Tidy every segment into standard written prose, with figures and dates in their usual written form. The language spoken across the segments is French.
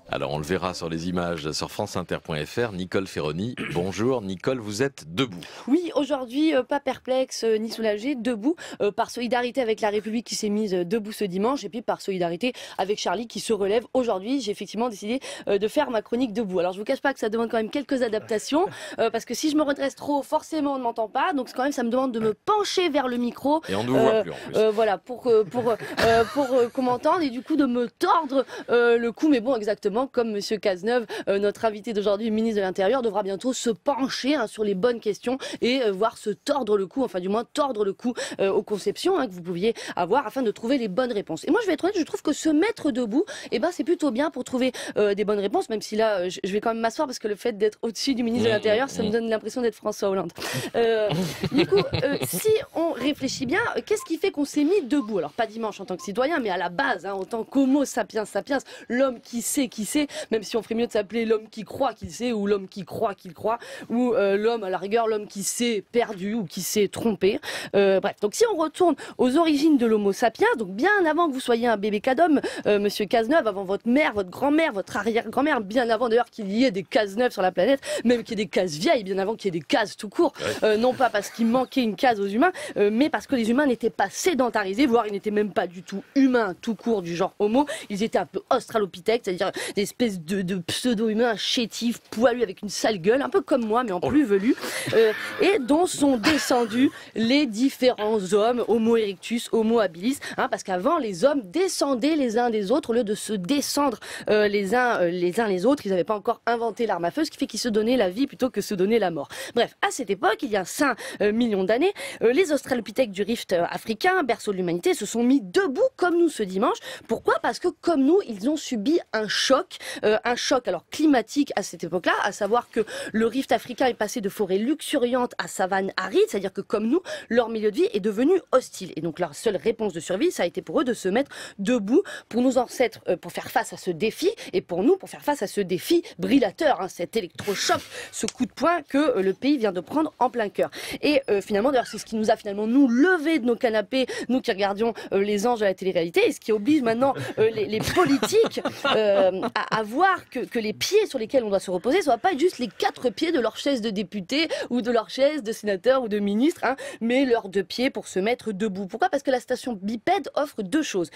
Alors on le verra sur les images sur franceinter.fr. Nicole Ferroni, bonjour. Nicole, vous êtes debout. Oui, aujourd'hui, pas perplexe ni soulagée, debout, par solidarité avec la République qui s'est mise debout ce dimanche, et puis par solidarité avec Charlie qui se relève aujourd'hui. J'ai effectivement décidé de faire ma chronique debout. Alors je vous cache pas que ça demande quand même quelques adaptations, parce que si je me redresse trop, forcément on ne m'entend pas, donc quand même ça me demande de me pencher vers le micro. Et on ne vous voit plus en plus. Voilà, pour qu'on m'entende, et du coup de me tordre le cou, mais bon, exactement comme Monsieur Cazeneuve, notre invité d'aujourd'hui, ministre de l'Intérieur, devra bientôt se pencher sur les bonnes questions et voir se tordre le cou, enfin du moins tordre le cou aux conceptions que vous pouviez avoir afin de trouver les bonnes réponses. Et moi je vais être honnête, je trouve que se mettre debout, c'est plutôt bien pour trouver des bonnes réponses, même si là je vais quand même m'asseoir parce que le fait d'être au-dessus du ministre de l'Intérieur, ça me donne l'impression d'être François Hollande. Du coup, si on réfléchit bien, qu'est-ce qui fait qu'on s'est mis debout? Alors pas dimanche en tant que citoyen, mais à la base, en tant qu'homo sapiens sapiens, l'homme qui sait, même si on ferait mieux de s'appeler l'homme qui croit qu'il sait, ou l'homme qui croit qu'il croit, ou l'homme, à la rigueur, l'homme qui s'est perdu ou qui s'est trompé. Bref, donc si on retourne aux origines de l'homo sapiens, donc bien avant que vous soyez un bébé cadom, Monsieur Cazeneuve, avant votre mère, votre grand-mère, votre arrière-grand-mère, bien avant d'ailleurs qu'il y ait des Cazeneuves sur la planète, même qu'il y ait des cases vieilles, bien avant qu'il y ait des cases tout court, non pas parce qu'il manquait une case aux humains, mais parce que les humains n'étaient pas sédentarisés, voire ils n'étaient même pas du tout humains tout court du genre homo, ils étaient un peu australopithèques, c'est-à-dire des espèce de pseudo-humains chétifs, poilus, avec une sale gueule, un peu comme moi, mais en plus velu, et dont sont descendus les différents hommes, Homo erectus, Homo habilis, parce qu'avant, les hommes descendaient les uns des autres, au lieu de se descendre les uns les autres, ils n'avaient pas encore inventé l'arme à feu, ce qui fait qu'ils se donnaient la vie plutôt que se donnaient la mort. Bref, à cette époque, il y a 5 millions d'années, les australopithèques du rift africain, berceau de l'humanité, se sont mis debout comme nous ce dimanche. Pourquoi? Parce que comme nous, ils ont subi un choc alors climatique à cette époque-là, à savoir que le rift africain est passé de forêt luxuriante à savane aride, c'est-à-dire que comme nous, leur milieu de vie est devenu hostile. Et donc leur seule réponse de survie, ça a été pour eux de se mettre debout pour nos ancêtres, pour faire face à ce défi, et pour nous, pour faire face à ce défi brillateur, cet électrochoc, ce coup de poing que le pays vient de prendre en plein cœur. Et finalement, d'ailleurs, c'est ce qui nous a finalement nous levé de nos canapés, nous qui regardions les anges de la télé-réalité, et ce qui oblige maintenant les politiques à voir que les pieds sur lesquels on doit se reposer ne soient pas juste les 4 pieds de leur chaise de député ou de leur chaise de sénateur ou de ministre, mais leurs 2 pieds pour se mettre debout. Pourquoi? Parce que la station bipède offre 2 choses.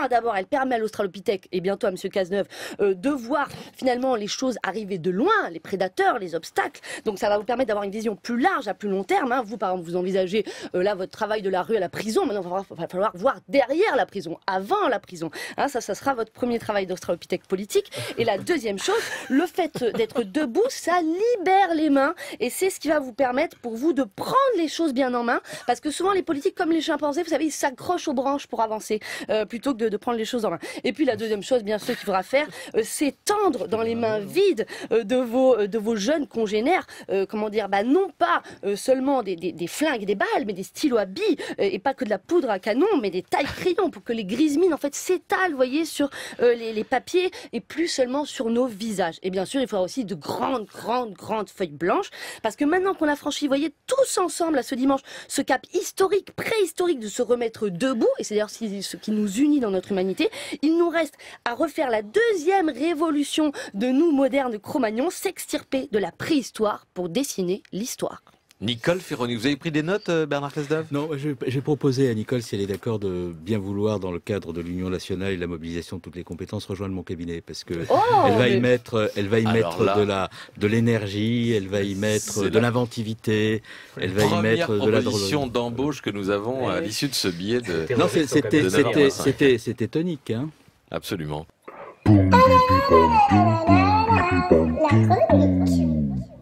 D'abord, elle permet à l'australopithèque et bientôt à M. Cazeneuve de voir finalement les choses arriver de loin, les prédateurs, les obstacles. Donc ça va vous permettre d'avoir une vision plus large, à plus long terme. Vous, par exemple, vous envisagez là votre travail de la rue à la prison. Maintenant, il va falloir voir derrière la prison, avant la prison. Ça sera votre premier travail d'australopithèque politique. Et la deuxième chose, le fait d'être debout, ça libère les mains, et c'est ce qui va vous permettre pour vous de prendre les choses bien en main, parce que souvent les politiques, comme les chimpanzés, vous savez, ils s'accrochent aux branches pour avancer, plutôt que de prendre les choses en main. Et puis la deuxième chose, bien sûr, qu'il faudra faire, c'est tendre dans les mains vides de vos jeunes congénères, non pas seulement des flingues et des balles, mais des stylos à billes, et pas que de la poudre à canon, mais des tailles-crayons, pour que les grises-mines, en fait, s'étalent, vous voyez, sur les papiers, et plus seulement sur nos visages. Et bien sûr, il faudra aussi de grandes feuilles blanches, parce que maintenant qu'on a franchi, vous voyez, tous ensemble à ce dimanche, ce cap historique, préhistorique de se remettre debout, et c'est d'ailleurs ce qui nous unit dans notre humanité, il nous reste à refaire la deuxième révolution de nous modernes Cro-Magnons, s'extirper de la préhistoire pour dessiner l'histoire. Nicole Ferroni, vous avez pris des notes, Bernard Cazeneuve? Non, j'ai proposé à Nicole, si elle est d'accord, de bien vouloir, dans le cadre de l'Union nationale et de la mobilisation de toutes les compétences, rejoindre mon cabinet, parce que elle va y mettre de l'énergie, elle va y mettre de l'inventivité, elle va y mettre de la proposition d'embauche que nous avons à l'issue de ce billet de. Non, c'était tonique, Absolument. La chronique.